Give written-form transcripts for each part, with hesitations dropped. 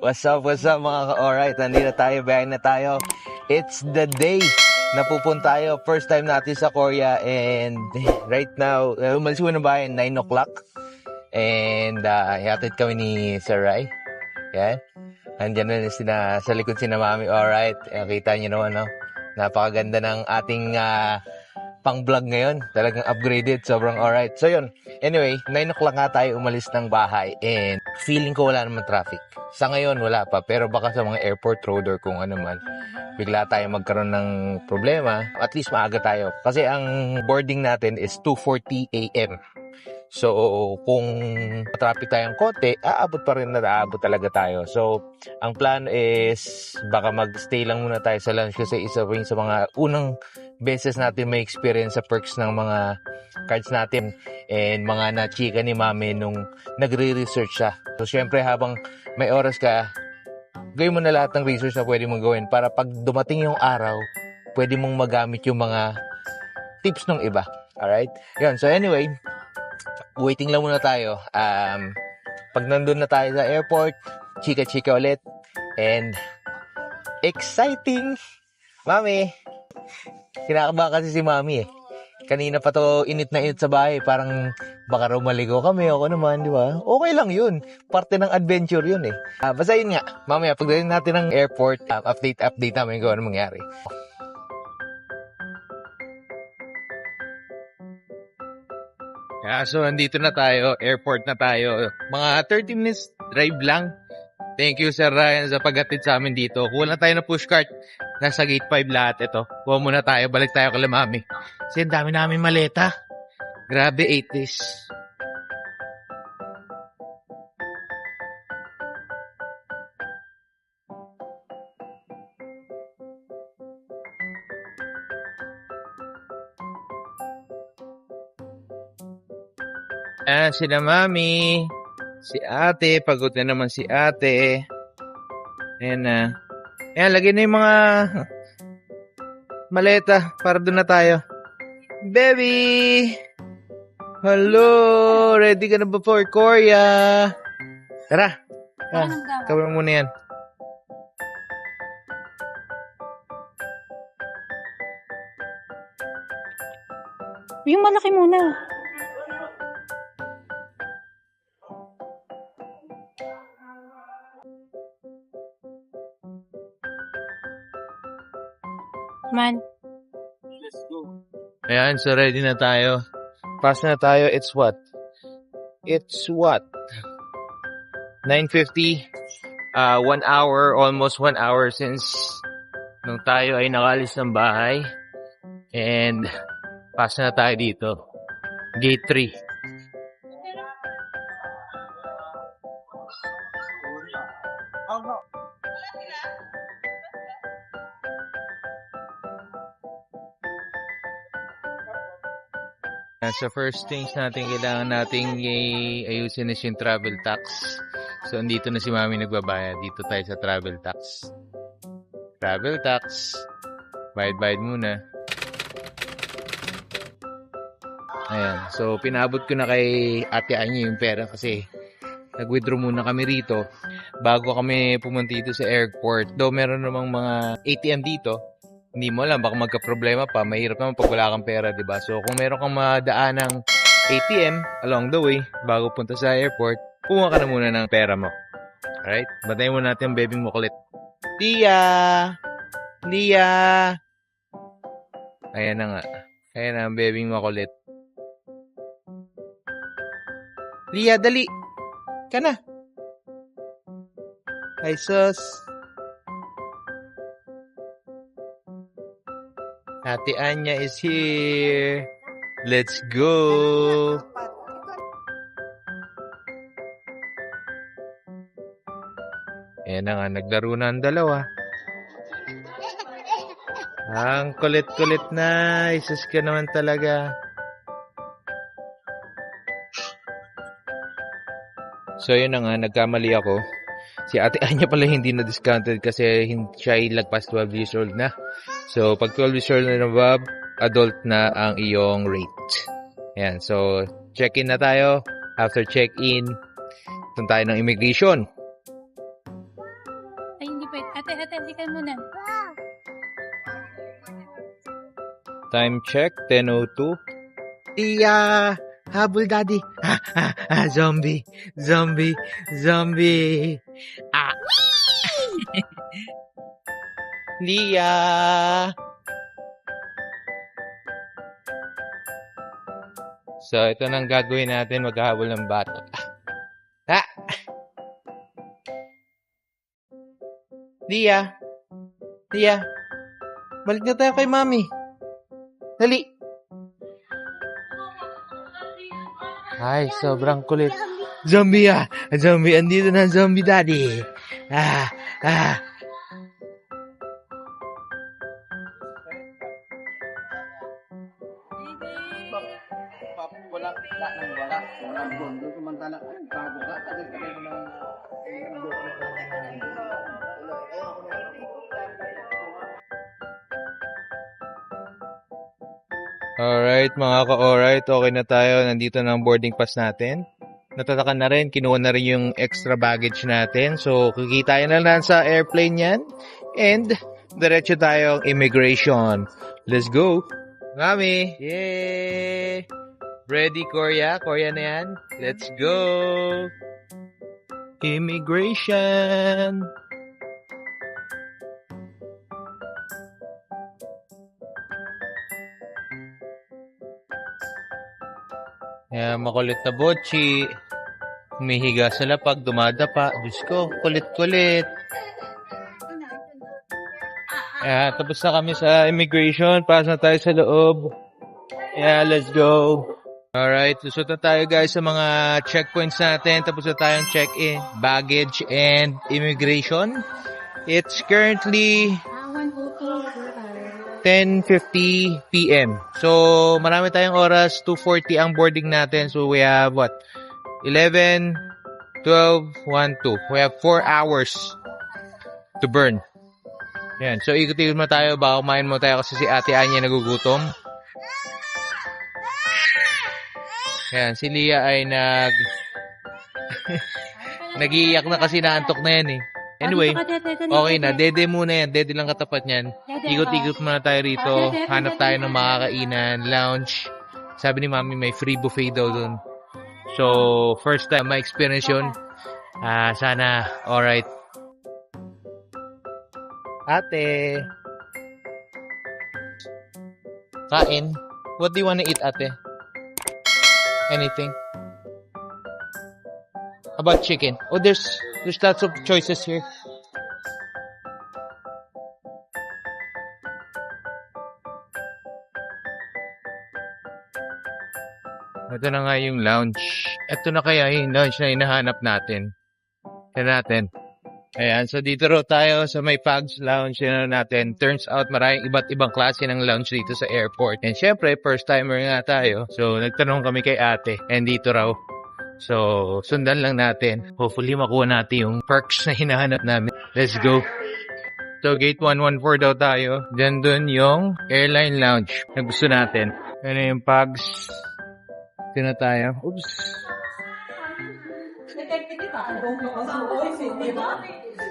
What's up mga ka-alright? Nandito tayo, bayan na tayo. It's the day na pupunta tayo. First time natin sa Korea and right now, umalis ko na bayan, 9 o'clock. And ihatid kami ni Sir Rai. Yan. Andiyan na sa likod si na Mami. Alright, kita nyo naman, no? Napakaganda ng ating pang-vlog ngayon. Talagang upgraded. Sobrang alright. So yun. Anyway, 9 o'clock nga tayo umalis ng bahay. And feeling ko wala naman traffic. Sa ngayon, wala pa. Pero baka sa mga airport road or kung ano man, bigla tayo magkaroon ng problema. At least maaga tayo. Kasi ang boarding natin is 2:40 a.m. So, kung traffic tayong konti, aabot pa rin na aabot talaga tayo. So, ang plan is baka mag-stay lang muna tayo sa lunch kasi isa rin sa mga unang beses natin may experience sa perks ng mga cards natin and mga na-chika ni Mami nung nagre-research siya. So, syempre habang may oras ka, gawin mo na lahat ng research na pwede mong gawin para pag dumating yung araw, pwede mong magamit yung mga tips ng iba. Alright? Yun. So, anyway, waiting lang muna tayo. Pag nandun na tayo sa airport, chika-chika ulit. And exciting! Mami! Kinakabahan kasi si Mami eh. Kanina pa to init na init sa bahay. Parang baka raw maligo kami. Ako naman, di ba? Okay lang yun. Parte ng adventure yun eh. Basta yun nga. Mamaya, pagdating natin ng airport, update namin kung ano mangyari. So, andito na tayo. Airport na tayo. Mga 30 minutes drive lang. Thank you, Sir Ryan, sa paghatid sa amin dito. Kuha na tayo ng pushcart. Nasa gate 5 lahat ito. Kuha muna tayo. Balik tayo kay Mami. Kasi ang dami namin maleta. Grabe, 80s. Sina Mami. Si ate. Pagod na naman si ate. Ayan na. Ayan, lagyan na yung mga maleta para doon na tayo. Baby! Hello! Ready ka na ba for Korea? Tara. Kawin muna yan. Yung malaki muna. Man. Let's go. Ayan, so ready na tayo. Pass na tayo. It's what? 9:50. 1 hour, almost 1 hour since nung tayo ay nakalis ng bahay. And pass na tayo dito. Gate 3. So first things natin, kailangan nating ayusin is yung travel tax. So andito na si Mami nagbabayad. Dito tayo sa travel tax. Travel tax. Bayad muna. Ayan. So pinabot ko na kay Ate Anya yung pera kasi nag-withdraw muna kami rito bago kami pumunta dito sa airport. Though meron namang mga ATM dito, hindi mo alam, baka magka-problema pa. Mahirap naman pag wala kang pera, diba? So, kung meron kang madaan ng ATM along the way, bago punta sa airport, kumuha ka na muna ng pera mo. Alright? Bantayin muna natin ang bebing mo kulit. Lia! Ayan na nga. Ayan na ang bebing mo kulit. Lia, dali! Ka na! Ay, sus! Ate Anya is here. Let's go. Ayan na nga, naglaro na ang dalawa. Ang kulit-kulit na. Isus ka naman talaga. So yun na nga, nagkamali ako. Si Ate Anya pala hindi na discounted kasi siya ay lagpas 12 years old na. So pag 12 years old na Bob, adult na ang iyong rate. Ayan, so check-in na tayo. After check-in, tunta tayo ng immigration. ate, hindi ka muna. Time check, 10:02. Habol daddy. Zombie. Ah. Lia. So, ito nang gagawin natin, maghahabol ng bato. Ah! Lia, balik na tayo kay mami. Dali. Ay, sobrang kulit. Zombie, andito na ang zombie daddy. Ah. Walang bondo kumantala. Ay, bago ka. Tagal-tagal mo lang. Alright, mga ka-alright. Okay na tayo. Nandito na ang boarding pass natin. Natatakan na rin. Kinuha na rin yung extra baggage natin. So, kikita na lang sa airplane yan. And, diretso tayong immigration. Let's go. Mami! Yay! Ready, Korea? Korea na yan? Let's go! Immigration! Ayan, makulit na botchi. Humihiga sa lapag, dumadapa. Diyos ko, kulit-kulit. Ayan, tapos na kami sa immigration. Pasok na tayo sa loob. Yeah, let's go. Alright, susot na tayo guys sa mga checkpoints natin. Tapos na tayong check-in, baggage, and immigration. It's currently 10:50 p.m. So, marami tayong oras. 2:40 ang boarding natin. So, we have what? 11, 12, 1, 2. We have 4 hours to burn. Yan. So, ikot-ikot mo tayo. Baka kumain mo tayo kasi si Ate Anya nagugutom. Yan. Si Lia ay nag-iiyak na kasi naantok na yan eh. Anyway, okay na. Dede muna yan. Dede lang katapat niyan. Ikot-ikot muna tayo rito. Hanap tayo ng makakainan, lounge. Sabi ni Mami may free buffet daw dun. So, first time ma-experience yun. Sana, alright. Ate. Kain. What do you wanna eat, ate? Anything? How about chicken? Oh, there's lots of choices here. Ito na nga yung lounge. Ito na kaya yung lounge na hinahanap natin. Tignan natin. Ayan, so dito raw tayo sa may Pags Lounge natin. Turns out maraming iba't ibang klase ng lounge dito sa airport. And syempre, first timer nga tayo. So nagtanong kami kay ate. And dito raw. So sundan lang natin. Hopefully makuha natin yung perks na hinahanap namin. Let's go. So gate 114 daw tayo. Diyan dun yung airline lounge na gusto natin. Ano yung Pags. Ito na tayo. Oops.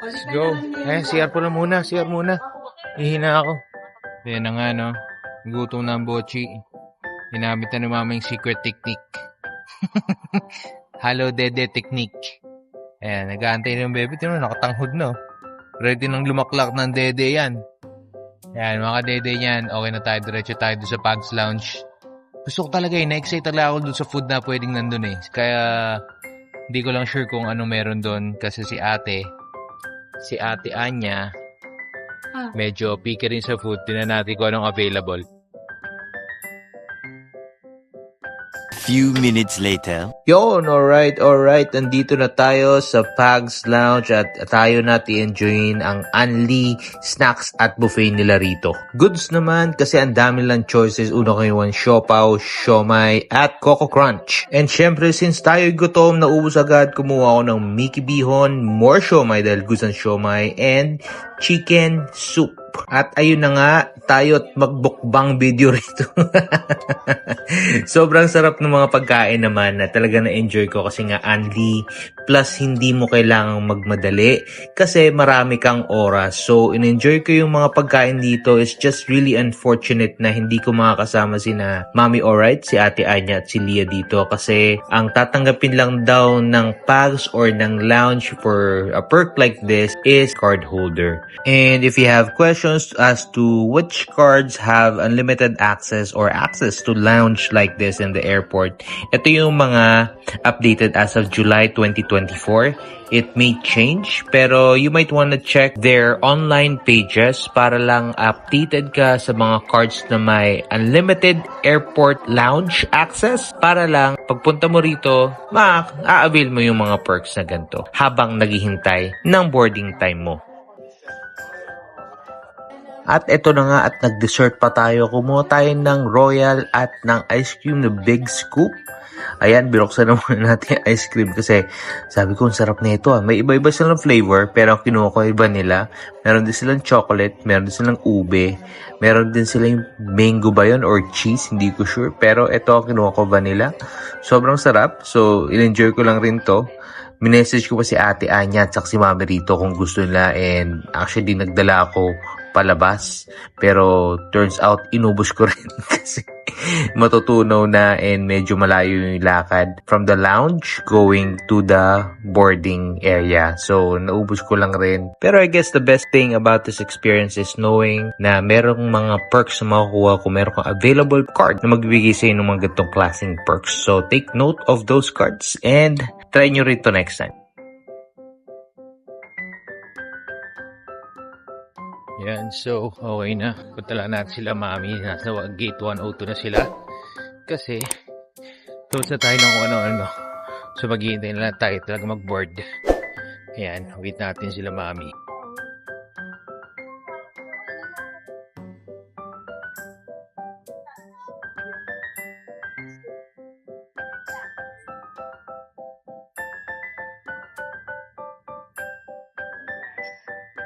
Let's go. Ayan, CR po na muna. CR muna. Hihina ako. Ayan na nga, no. Gutom na ang bochi. Hinamit na ni Mama yung secret technique. Hello, Dede technique. Ayan, nag-aantay na yung baby. Tino, nakatanghod, no. Ready nang lumaklak ng Dede yan. Ayan, mga Dede yan. Okay na tayo. Diretso tayo doon sa Pags Lounge. Gusto ko talaga eh. Na-excite talaga ako doon sa food na pwedeng nandun eh. Kaya, hindi ko lang sure kung ano meron doon. Kasi si Ate Anya, medyo picky rin sa food. Tingnan natin kung anong available. Few minutes later. Yon, alright. Nandito na tayo sa Pags Lounge at tayo natin enjoyin ang unli snacks at buffet nila rito. Goods naman kasi ang dami lang choices. Una kayo siopaw, siomai at Coco Crunch. And syempre, since tayo gutom, naubos agad, kumuha ako ng Mickey Bihon, more siomai dahil gusto ng siomai, and chicken soup. At ayun na nga, tayo't magbukbang video rito. Sobrang sarap ng mga pagkain naman na talaga na-enjoy ko kasi nga only plus hindi mo kailangang magmadali kasi marami kang oras. So, in-enjoy ko yung mga pagkain dito. It's just really unfortunate na hindi ko makakasama sina Mami Alright, si Ate Anya at si Leah dito kasi ang tatanggapin lang daw ng PAGS or ng lounge for a perk like this is card holder. And if you have questions as to which cards have unlimited access or access to lounge like this in the airport, ito yung mga updated as of July 2024. It may change, pero you might want to check their online pages para lang updated ka sa mga cards na may unlimited airport lounge access para lang pagpunta mo rito, ma-avail mo yung mga perks na ganito habang naghihintay ng boarding time mo. At eto na nga at nag-dessert pa tayo. Kumuha tayo ng Royal at ng ice cream na Big Scoop. Ayan, binuksan na muna natin yung ice cream kasi sabi ko, ang sarap na ito. May iba-iba silang flavor pero ang kinuha ko ay vanilla. Meron din silang chocolate, meron din silang ube, meron din silang mango ba yun or cheese, hindi ko sure. Pero ito ang kinuha ko, vanilla. Sobrang sarap. So, in-enjoy ko lang rin to. Minessage ko pa si Ate Anya at si Mami rito kung gusto nila and actually nagdala ako palabas. Pero turns out inubos ko rin kasi matutunaw na and medyo malayo yung lakad from the lounge going to the boarding area. So naubos ko lang rin. Pero I guess the best thing about this experience is knowing na merong mga perks na makukuha kung meron kang available card na magbibigay sa'yo ng mga ganitong klaseng perks. So take note of those cards and try nyo rito next time. Yan, so okay na. Punta lang natin sila Mami. Nasa gate 102 na sila. Kasi tulad na tayo ng kung ano-ano. So maghihintay na lang tayo talaga mag-board. Ayan, wait natin sila Mami.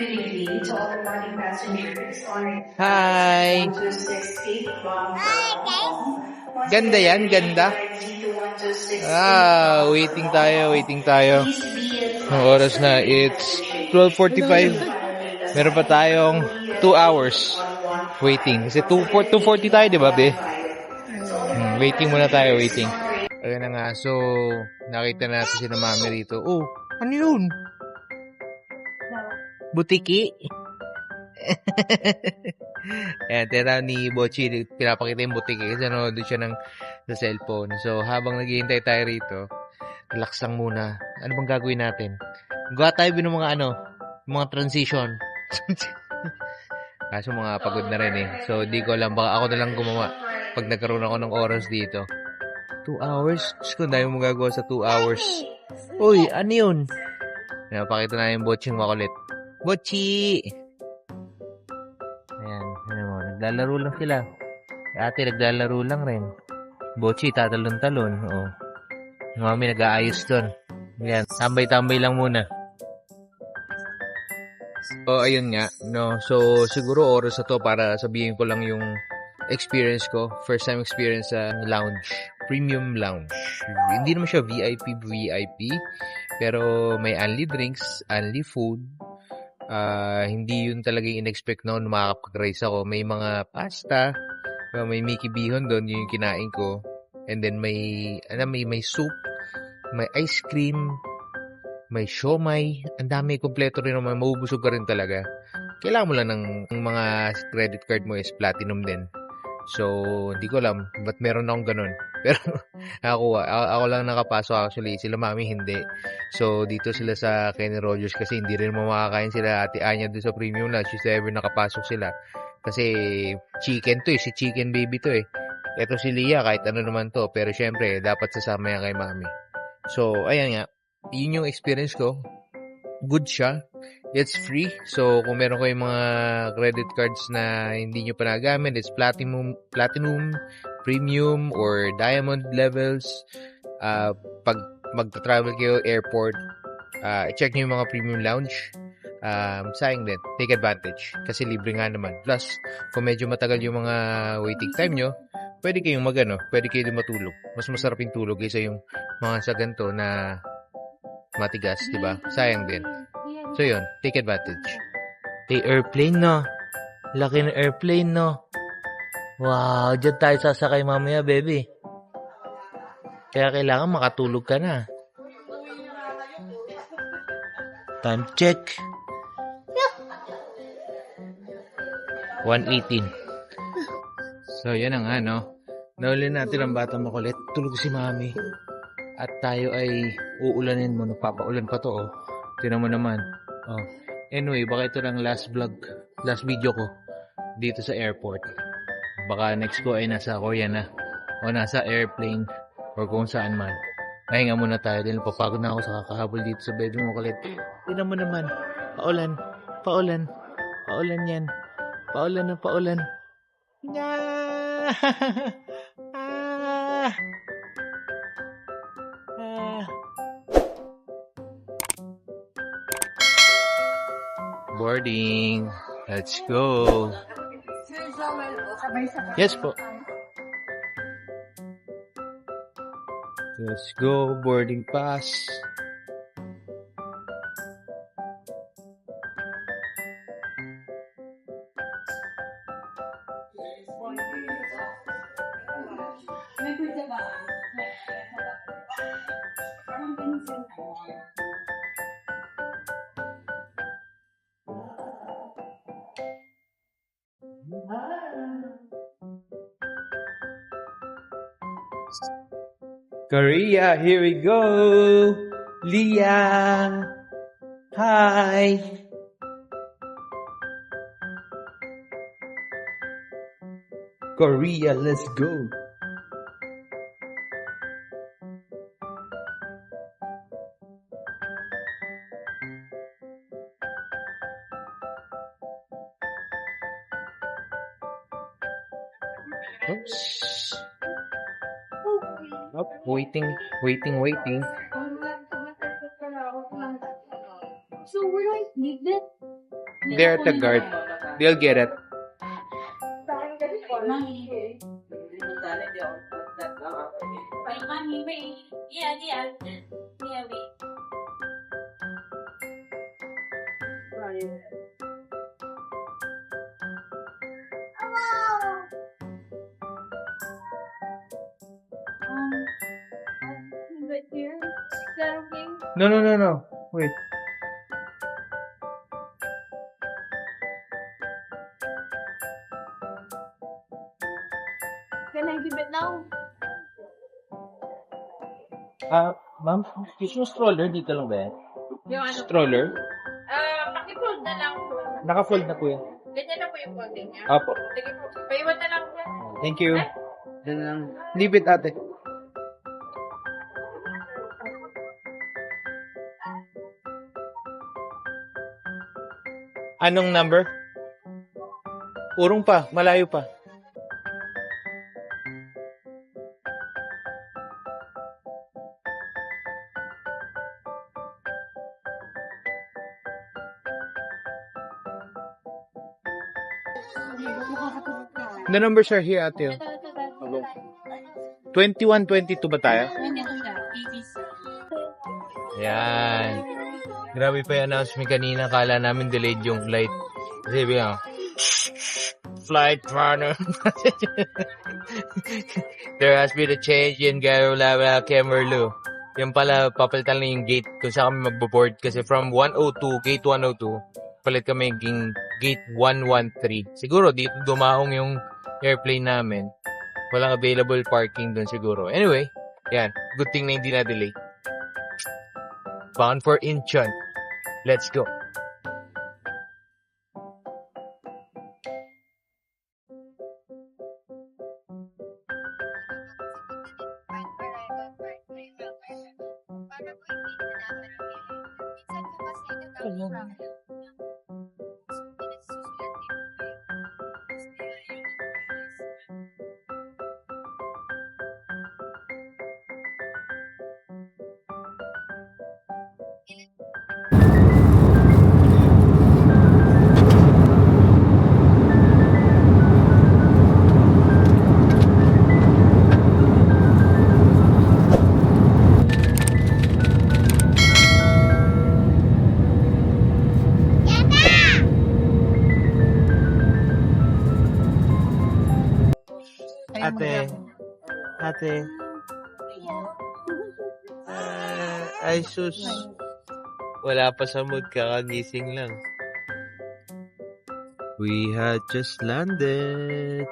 Good evening to all the morning passengers on Hi! 1268 bound for Hong Kong. Ganda yan, ganda. Waiting tayo. Ang oras na, it's 12:45. Meron pa tayong 2 hours waiting. Kasi 2:40 tayo, di ba, be? Waiting muna tayo, waiting. Ayun na nga, so, nakita natin si na Mami rito. Oh, ano yun? Butiki? Ayan, tira ni Bochi, pinapakita yung butiki kasi nanonood siya sa cellphone. So, habang naghihintay tayo rito, relax lang muna. Ano bang gagawin natin? Gawa tayo ng mga mga transition. Kaso mga pagod na rin eh. So, di ko alam, baka ako na lang gumawa pag nagkaroon ako ng oras dito. 2 hours? Diyos ko, dahil mo magagawa sa 2 hours. Uy, ano yun? Pinapakita na yung Bochi yung makulit. Bochi! Ayan, ano mo, naglalaro lang sila. Ate, naglalaro lang rin. Bochi, tatalon-talon. Oo. Mami, nag-aayos doon. Ayan, tambay-tambay lang muna. So, ayun nga, no. So, siguro oras na to para sabihin ko lang yung experience ko. First time experience sa lounge. Premium lounge. Hindi naman siya VIP, pero may only drinks, only food. Hindi yun talaga yung in-expect noon makakapag-rice ako. May mga pasta, may Mickey Bihon doon, yun yung kinain ko. And then may soup, may ice cream, may siomay. Ang dami, kompleto rin naman. Maubusog ka rin talaga. Kailangan mo lang ng mga credit card mo is platinum din. So, hindi ko alam ba't meron akong ganun. Pero ako lang nakapasok actually. Sila Mami hindi. So, dito sila sa Kenny Rogers kasi hindi rin makakain sila Ate Anya doon sa premium lunch. If ever nakapasok sila. Kasi chicken to eh. Si chicken baby to eh. Ito si Leah kahit ano naman to. Pero syempre, dapat sasama yan kay Mami. So, ayan nga. Yun yung experience ko. Good siya. It's free. So, kung meron kayong mga credit cards na hindi nyo pa nagamit, it's platinum, premium, or diamond levels. Pag magta-travel kayo airport, i-check nyo yung mga premium lounge. sayang din. Take advantage. Kasi libre nga naman. Plus, kung medyo matagal yung mga waiting time nyo, pwede kayong pwede kayong matulog. Mas masarap yung tulog kaysa yung mga sa ganito na matigas, di ba? Sayang din. So yun, take advantage. The airplane, no? Laki ng airplane, no? Wow, dyan tayo sasakay mamaya, baby. Kaya kailangan makatulog ka na. Time check. 1:18. So, yan ang Nauli natin ang batang makulit. Tulog si mami. At tayo ay uulanin mo. Nagpapaulan pa to, oh. Tinan mo naman. Oh. Anyway, baka ito lang last video ko dito sa airport. Baka next ko ay nasa Korea na. O nasa airplane. Or kung saan man. Nahinga muna tayo. Dahil papagod na ako sa kakahabol dito sa bedroom makulit. Tinan mo naman. Paulan. Paulan. Paulan yan. Paulan na paulan. Ah! Ah! Ah! Boarding. Let's go. Yes po. Let's go. Boarding pass. Korea, here we go. Leah. Hi. Korea, let's go. Oops. Oh, waiting. So we're like, leave it? They're at the guard. They'll get it. Mami. Wait, Mami, wait. Yeah, wait. But here, is that okay? No. Wait. Can I give it now? Ma'am, yung stroller dito lang ba yan? Yung ano? Stroller? Pakifold na lang po. Naka-fold na po yan. Ganyan na po yung folding niya. Apo. Sige po. Paiwan na lang po. Thank you. Yan lang. Leave it, ate. Anong number? Urong pa, malayo pa. The numbers are here, ate. 21, 22 ba tayo? Hindi ko siya. ABC. Yan. Grabe pa yung announcement kanina. Kala namin delayed yung flight. Kasi bigyan, flight runner. There has been a change in Garula Kemerlu. Yan pala, papalitan lang yung gate kung saan kami magbo-board. Kasi from 102, gate 102, palit kami yung gate 113. Siguro dito dumahong yung airplane namin. Walang available parking doon siguro. Anyway, yan. Good thing na hindi na-delay. Bound for Incheon. Let's go. Ate. Ate. Ay, sus. Wala pa sa mood, kakagising lang. We had just landed.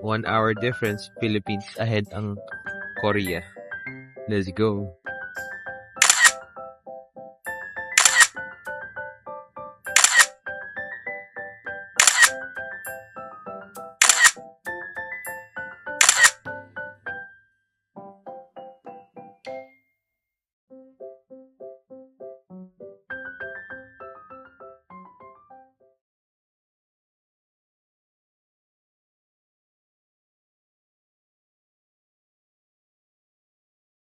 1 hour difference. Philippines ahead ang Korea. Let's go.